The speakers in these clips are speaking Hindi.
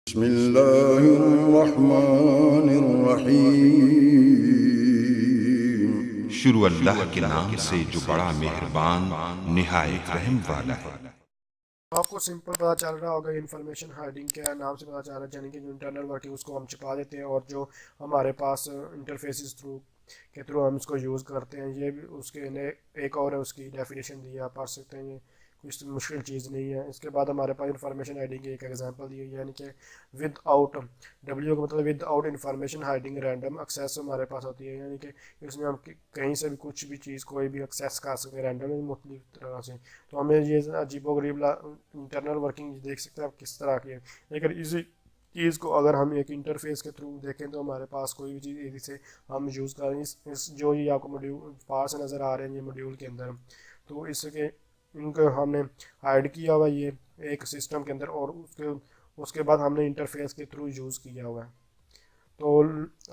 बिस्मिल्लाहिर्रहमानिर्रहीम। शुरू अल्लाह के नाम से जो बड़ा मेहरबान निहायत रहम वाला है। आपको सिंपल पता चल रहा होगा इन्फॉर्मेशन हाइडिंग क्या है, नाम से पता चल रहा है। यानी कि जो इंटरनल वर्किंग उसको हम छिपा देते हैं और जो हमारे पास इंटरफेसेस थ्रू हम इसको यूज़ करते हैं। ये भी उसके ने एक और है, उसकी डेफिनेशन दी है, आप पढ़ सकते हैं। ये कुछ मुश्किल चीज़ नहीं है। इसके बाद हमारे पास इंफॉर्मेशन हाइडिंग की एक एग्जांपल दी हुई है, यानी कि विद आउट, डब्ल्यू का मतलब without information hiding random access हमारे पास होती है। यानी कि इसमें हम कहीं से भी कुछ भी चीज़ कोई भी एक्सेस कर सकते हैं रैंडम मुख्तलिफ तरह से। तो हमें ये अजीबोगरीब इंटरनल वर्किंग देख सकते हैं आप किस तरह की है। लेकिन इसी चीज़ को अगर हम एक इंटरफेस के थ्रू देखें तो हमारे पास कोई भी चीज़ इजी से हम यूज़ करें। इस जो ये आपको मॉड्यूल पार्ट्स नज़र आ रहे हैं ये मॉड्यूल के अंदर, तो इसके इनको हमने हाइड किया हुआ ये एक सिस्टम के अंदर, और उसके बाद हमने इंटरफेस के थ्रू यूज़ किया हुआ है। तो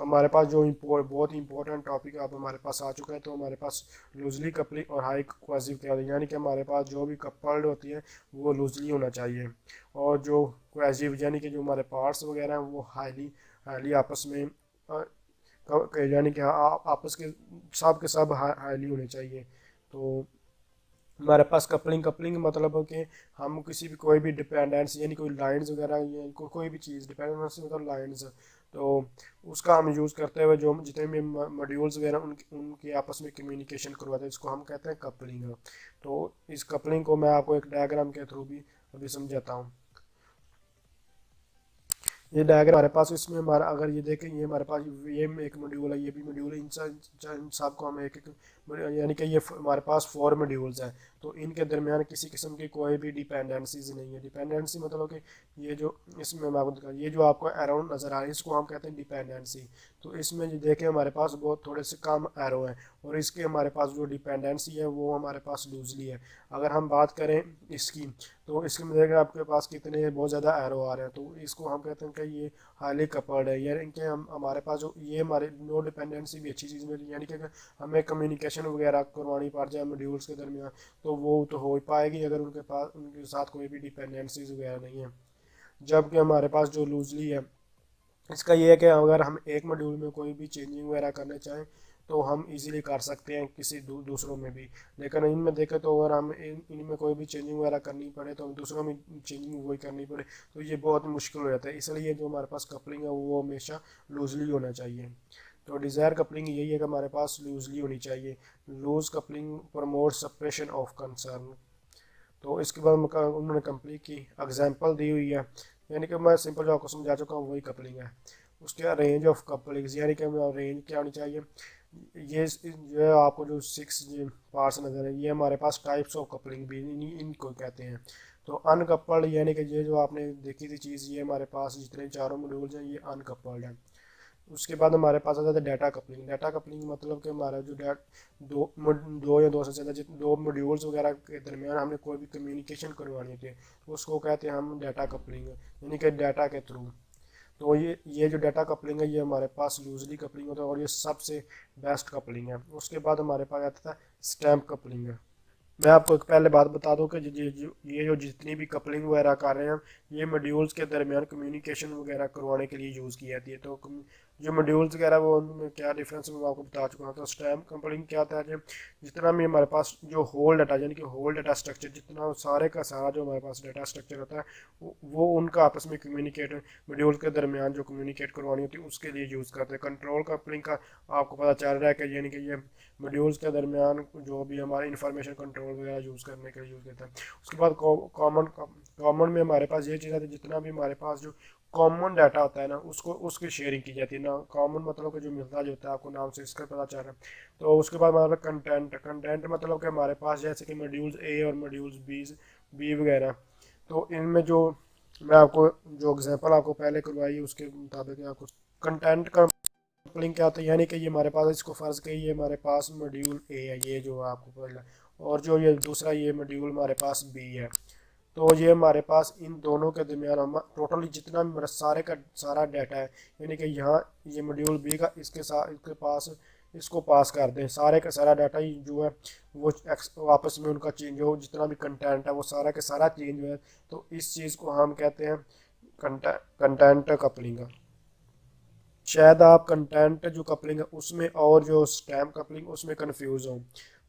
हमारे पास जो बहुत ही इंपॉर्टेंट टॉपिक अब हमारे पास आ चुका है। तो हमारे पास लूजली कपलिंग और हाई क्वासिव क्लैविंग, यानी कि हमारे पास जो भी कपल्ड होती है वो लूजली होना चाहिए, और जो क्वासिव यानी कि जो हमारे पार्ट्स वगैरह हैं वो हाईली हाईली आपस में यानी कि आपस के सब हाईली होने चाहिए। तो हमारे पास कपलिंग कपलिंग मतलब है कि हम किसी भी कोई भी डिपेंडेंस यानी कोई लाइंस वगैरह या कोई भी चीज़, डिपेंडेंस मतलब लाइंस, तो उसका हम यूज़ करते हुए जो जितने भी मॉड्यूल्स वगैरह उनके आपस में कम्युनिकेशन करवाते हैं इसको हम कहते हैं कपलिंग। तो इस कपलिंग को मैं आपको एक डायग्राम के थ्रू भी अभी समझाता हूँ। ये डायग्राम हमारे पास, इसमें हमारा अगर ये देखें ये हमारे पास ये एक मॉड्यूल है, ये भी मॉड्यूल है। इन सब को हम एक एक यानी कि ये हमारे पास 4 मॉड्यूल्स हैं। तो इनके दरमियान किसी किस्म की कोई भी डिपेंडेंसीज नहीं है। डिपेंडेंसी मतलब कि ये जो इसमें मैं आपको दिखा, ये जो आपको एरो नज़र आ रहा है इसको हम कहते हैं डिपेंडेंसी। तो इसमें जो देखें हमारे पास बहुत थोड़े से कम एरो हैं, और इसके हमारे पास जो डिपेंडेंसी है वो हमारे पास लूजली है। अगर हम बात करें इसकी, तो इसके में देखें आपके पास कितने बहुत ज़्यादा एरो आ रहे हैं, तो इसको हम कहते हैं कि ये हाईली कपल्ड है। यानी कि हम हमारे पास जो ये हमारे नो डिपेंडेंसी भी अच्छी चीज़ में, यानी कि अगर हमें कम्युनिकेशन वगैरह करवानी पड़ जाए मॉड्यूल्स के दरमियान तो वो तो हो ही पाएगी अगर उनके साथ कोई भी डिपेंडेंसीज वगैरह नहीं है। जबकि हमारे पास जो लूजली है इसका ये है कि अगर हम एक मॉड्यूल में कोई भी चेंजिंग वगैरह करना चाहें तो हम इजीली कर सकते हैं किसी दूसरों में भी। लेकिन इनमें देखें तो अगर हम इनमें कोई भी चेंजिंग वगैरह करनी पड़े तो दूसरों में चेंजिंग वही करनी पड़े तो ये बहुत मुश्किल हो जाता है। इसलिए जो हमारे पास कपलिंग है वो हमेशा लूजली होना चाहिए। तो डिज़ायर कपलिंग यही है कि हमारे पास लूजली होनी चाहिए। Loose coupling promote separation of concern. तो इसके बाद उन्होंने कंप्लीट की एग्जांपल दी हुई है, यानी कि मैं सिंपल जो आपको समझा चुका हूँ वही कपलिंग है। उसके रेंज ऑफ कपलिंग्स, यानी कि रेंज क्या होनी चाहिए। ये जो आपको जो 6 पार्ट्स नज़र है ये हमारे पास टाइप्स ऑफ कपलिंग भी इनको कहते हैं। तो अनकपल्ड यानी कि ये जो आपने देखी थी चीज़, ये हमारे पास जितने चारों मॉड्यूल्स हैं ये अनकपल्ड है। उसके बाद हमारे पास आता है डाटा कपलिंग। डाटा कपलिंग मतलब कि हमारा जो दो या दो से ज़्यादा दो मॉड्यूल्स वगैरह के दरमियान हमने कोई भी कम्युनिकेशन करवानी होती है तो उसको कहते हैं हम डाटा कपलिंग, यानी कि डाटा के थ्रू। तो ये जो डाटा कपलिंग है ये हमारे पास लूजली कपलिंग होता है और ये सबसे बेस्ट कपलिंग है। उसके बाद हमारे पास आता था स्टैम्प कपलिंग है। मैं आपको एक पहले बात बता दूं कि ये जो जितनी भी कपलिंग वगैरह कर रहे हैं ये मॉड्यूल्स के दरमियान कम्युनिकेशन वगैरह करवाने के लिए यूज़ की जाती है। तो जो मॉड्यूल्स वगैरह वो उनमें क्या डिफरेंस मैं आपको बता चुका हूँ। तो स्टैम्प कपलिंग क्या होता है कि जितना भी हमारे पास जो होल डाटा यानी कि होल डाटा स्ट्रक्चर, जितना सारे का सारा जो हमारे पास डाटा स्ट्रक्चर होता है वो उनका आपस में कम्युनिकेट मॉड्यूल्स के दरमियान जो कम्युनिकेट करवानी होती है उसके लिए यूज़ करते हैं। कंट्रोल कपलिंग का आपको पता चल रहा है कि यानी कि ये मॉड्यूल्स के दरमियान जो भी हमारे इंफॉर्मेशन कंट्रोल वगैरह यूज़ करने के लिए यूज़ करता है। उसके बाद कॉमन कॉमन में हमारे पास ये चीज़ आती है, जितना भी हमारे पास जो कॉमन डाटा होता है ना उसकी शेयरिंग की जाती है ना। कॉमन मतलब कि जो मिलता जुलता है, आपको नाम से इसका पता चल रहा है। तो उसके बाद हमारे कंटेंट कंटेंट मतलब कि हमारे पास जैसे कि मॉड्यूल्स ए और मॉड्यूल्स बी वगैरह, तो इनमें जो मैं आपको जो एग्जांपल आपको पहले करवाई है उसके मुताबिक आपको कंटेंट का कपलिंग क्या होता है। यानी कि ये हमारे पास, इसको फ़र्ज़ करिए ये हमारे पास मॉड्यूल ए है, ये जो आपको पहला, और जो ये दूसरा ये मॉड्यूल हमारे पास बी है। तो ये हमारे पास इन दोनों के दरमियान हम टोटली जितना भी मेरा सारे का सारा डाटा है, यानी कि यहाँ ये मॉड्यूल बी का इसके साथ इसके पास इसको पास कर दें, सारे का सारा डाटा ही जो है वो आपस में उनका चेंज हो, जितना भी कंटेंट है वो सारा का सारा चेंज हो है। तो इस चीज़ को हम कहते हैं कंटेंट कपलिंग है। शायद आप कंटेंट जो कपलिंग है उसमें और जो स्टैम्प कपलिंग उसमें कंफ्यूज हो।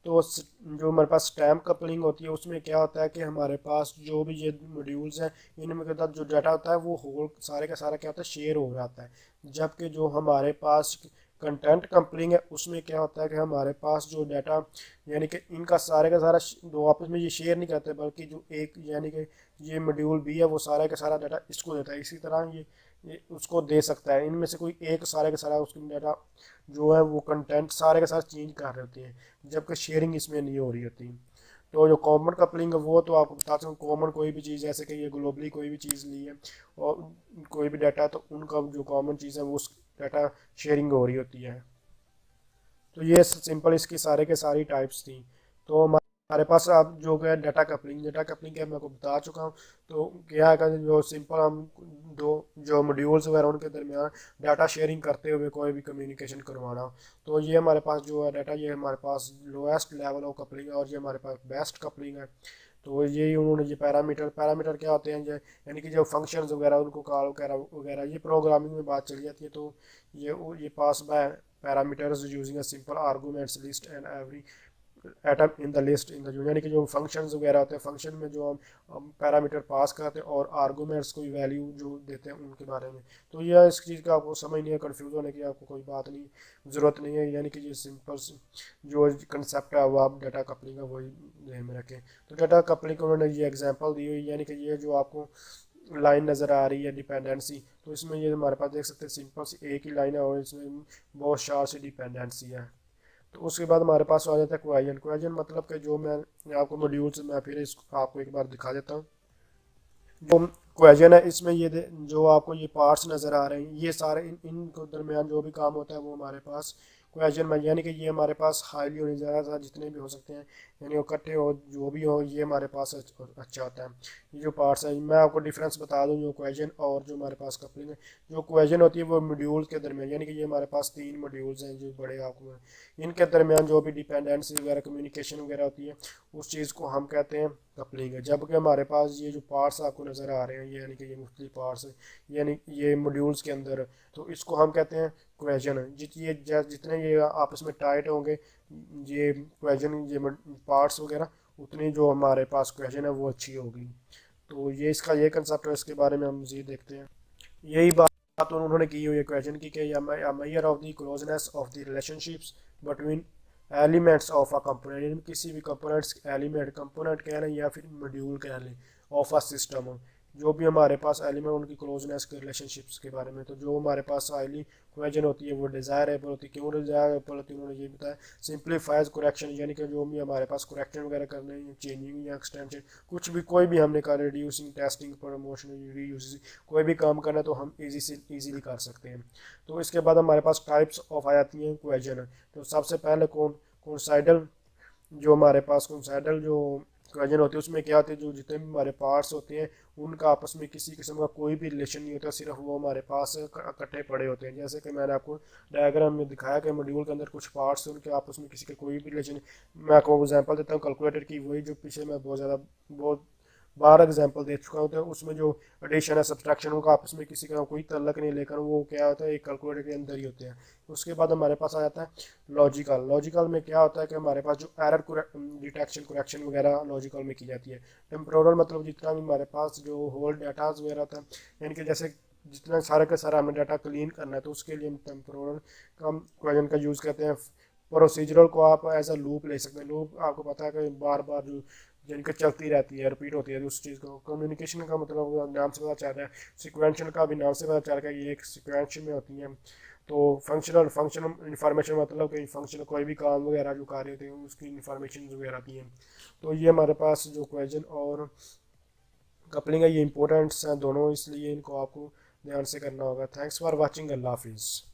तो जो हमारे पास स्टैम्प कपलिंग होती है उसमें क्या होता है कि हमारे पास जो भी ये मॉड्यूल्स हैं इनमें के साथ जो डाटा होता है वो होल सारे का सारा क्या होता है शेयर हो जाता है। जबकि जो हमारे पास कंटेंट कपलिंग है उसमें क्या होता है कि हमारे पास जो डाटा यानी कि इनका सारे का सारा दो आपस में ये शेयर नहीं करते, बल्कि जो एक यानी कि ये मॉड्यूल भी है वो सारा का सारा डाटा इसको देता है। इसी तरह ये उसको दे सकता है। इनमें से कोई एक सारे का सारा उसकी डाटा जो है वो कंटेंट सारे के साथ चेंज कर रहे होते हैं, जबकि शेयरिंग इसमें नहीं हो रही होती। तो जो कॉमन कपलिंग है वो तो आपको बताता हूँ, कॉमन कोई भी चीज़ जैसे कि ये ग्लोबली कोई भी चीज़ ली है और कोई भी डाटा तो उनका जो कॉमन चीज़ है वो उस डाटा शेयरिंग हो रही होती है। तो ये सिंपल इसकी सारे के सारी टाइप्स थी। तो हमारे पास अब जो है डाटा कपलिंग है मैं आपको बता चुका हूँ। तो क्या है जो सिंपल हम दो जो मॉड्यूल्स वगैरह उनके दरमियान डाटा शेयरिंग करते हुए कोई भी कम्युनिकेशन करवाना हो, तो ये हमारे पास जो है डाटा ये हमारे पास लोएस्ट लेवल ऑफ कपलिंग है और ये हमारे पास बेस्ट कपलिंग है। तो यही उन्होंने ये पैरामीटर क्या होते हैं, यानी कि जो फंक्शंस वगैरह उनको कॉल वगैरह वगैरह ये प्रोग्रामिंग में बात चली जाती है। तो ये pass by parameters using a simple arguments list and every atom in the list in the यानी कि जो फंक्शंस वगैरह होते हैं फंक्शन में जो हम पैरामीटर पास करते हैं और आर्गूमेंट्स कोई वैल्यू जो देते हैं उनके बारे में। तो यह इस चीज़ का आपको समझ नहीं है, कन्फ्यूज होने की आपको कोई बात नहीं ज़रूरत नहीं है। यानी कि ये सिंपल जो कंसेप्ट है वो आप डाटा कपलिंग का वही ध्यान में रखें। तो डाटा कपलिंग को उन्होंने ये एग्जाम्पल दी हुई, यानी कि ये जो आपको लाइन नज़र आ रही है डिपेंडेंसी, तो इसमें ये हमारे पास देख सकते हैं सिंपल सी एक ही लाइन है और इसमें बहुत शार्प सी डिपेंडेंसी है। तो उसके बाद हमारे पास आ जाता है क्वेश्चन मतलब कि जो मैं आपको मॉड्यूल्स मैं फिर इसको आपको एक बार दिखा देता हूँ। जो क्वेश्चन है इसमें जो आपको ये पार्ट्स नज़र आ रहे हैं ये सारे इन दरमियान जो भी काम होता है वो हमारे पास क्वेश्चन में, यानी कि ये हमारे पास हाईली होने ज़्यादा जितने भी हो सकते हैं यानी इकट्ठे हो जो भी हो ये हमारे पास अच्छा होता है। ये जो पार्ट्स है मैं आपको डिफरेंस बता दूं जो क्वेश्चन और जो हमारे पास कपलिंग है। जो क्वेश्चन होती है वो मॉड्यूल्स के दरमियान, यानी कि ये हमारे पास 3 मॉड्यूल्स हैं जो बड़े आपको इनके दरमियान जो भी डिपेंडेंसी वगैरह कम्युनिकेशन वगैरह होती है उस चीज़ को हम कहते हैं कपलिंग है। जबकि हमारे पास ये जो पार्ट्स आपको नज़र आ रहे हैं ये यानी कि ये मुख्तलिफ पार्ट्स यानी ये मॉड्यूल्स के अंदर, तो इसको हम कहते हैं क्वेश्चन। जितने ये आपस में टाइट होंगे ये क्वेश्चन ये पार्ट्स वगैरह उतनी जो हमारे पास क्वेश्चन है वो अच्छी होगी। तो ये इसका ये कंसेप्ट है, इसके बारे में हम मज़ीद देखते हैं। यही बात उन्होंने की हुई है क्वेश्चन की कि measure of the closeness of the relationships between elements of a component, किसी भी कंपोनेंट्स कंपोनेंट कह लें या फिर मॉड्यूल कह लें ऑफ अ सिस्टम, जो भी हमारे पास एलिमेंट उनकी क्लोजनेस के रिलेशनशिप्स के बारे में। तो जो हमारे पास हाईली क्वेश्चन होती है वो डिज़ायरेबल होती है। क्यों डिज़ायरेबल होती है उन्होंने ये बताया, सिंप्लीफाइज करेक्शन, यानी कि जो भी हमारे पास करेक्शन वगैरह करने चेंजिंग या एक्सटेंशन कुछ भी कोई भी हमने कहा रिड्यूसिंग टेस्टिंग प्रमोशन रीयूज कोई भी काम करना तो हम ईजीली कर सकते हैं। तो इसके बाद हमारे पास टाइप्स ऑफ आ जाती हैं क्वेश्चन। तो सबसे पहले कोइंसाइडल जो हमारे पास कोइंसाइडल जो क्वेश्चन होती है उसमें क्या होती है जो जितने भी हमारे पार्ट्स होते हैं उनका आपस में किसी किस्म का कोई भी रिलेशन नहीं होता, सिर्फ वो हमारे पास इकट्ठे पड़े होते हैं। जैसे कि मैंने आपको डायग्राम में दिखाया कि मॉड्यूल के अंदर कुछ पार्ट्स हैं उनके आपस में किसी का कोई भी रिलेशन। मैं आपको एग्जांपल देता हूँ कैलकुलेटर की, वही जो पीछे मैं बहुत बार एग्जांपल दे चुका हूँ। तो उसमें जो एडिशन है सब्सट्रैक्शन उनका आपस में किसी का कोई तल्लक नहीं, लेकर वो क्या होता है एक कैलकुलेटर के अंदर ही होते हैं। उसके बाद हमारे पास आ जाता है लॉजिकल में क्या होता है कि हमारे पास जो एरर डिटेक्शन करेक्शन वगैरह लॉजिकल में की जाती है। टेम्पोरल मतलब जितना भी हमारे पास जो होल डाटाज वगैरह होता है, यानी कि जैसे जितना सारा का सारा हमें डाटा क्लीन करना है तो उसके लिए हम टेम्पोरल का क्वेश्चन का यूज़ करते हैं। प्रोसीजरल को आप एज अ लूप ले सकते हैं। लूप आपको पता है कि बार बार जो जिनकी चलती रहती है रिपीट होती है उस चीज़ को। कम्युनिकेशन का मतलब नाम से पता चल रहा है, सिक्वेंशल का भी नाम से पता चल रहा है कि ये एक सिक्वेंशन में होती है। तो फंक्शनल इंफॉर्मेशन मतलब कि फंक्शनल कोई भी काम वगैरह जो कार्य होते हैं उसकी इंफॉर्मेशन वगैरह आती हैं। तो ये हमारे पास जो क्वेश्चन और कपलिंग है ये इंपॉर्टेंट्स हैं दोनों, इसलिए इनको आपको ध्यान से करना होगा। थैंक्स फॉर वॉचिंग, अल्लाह हाफिज़।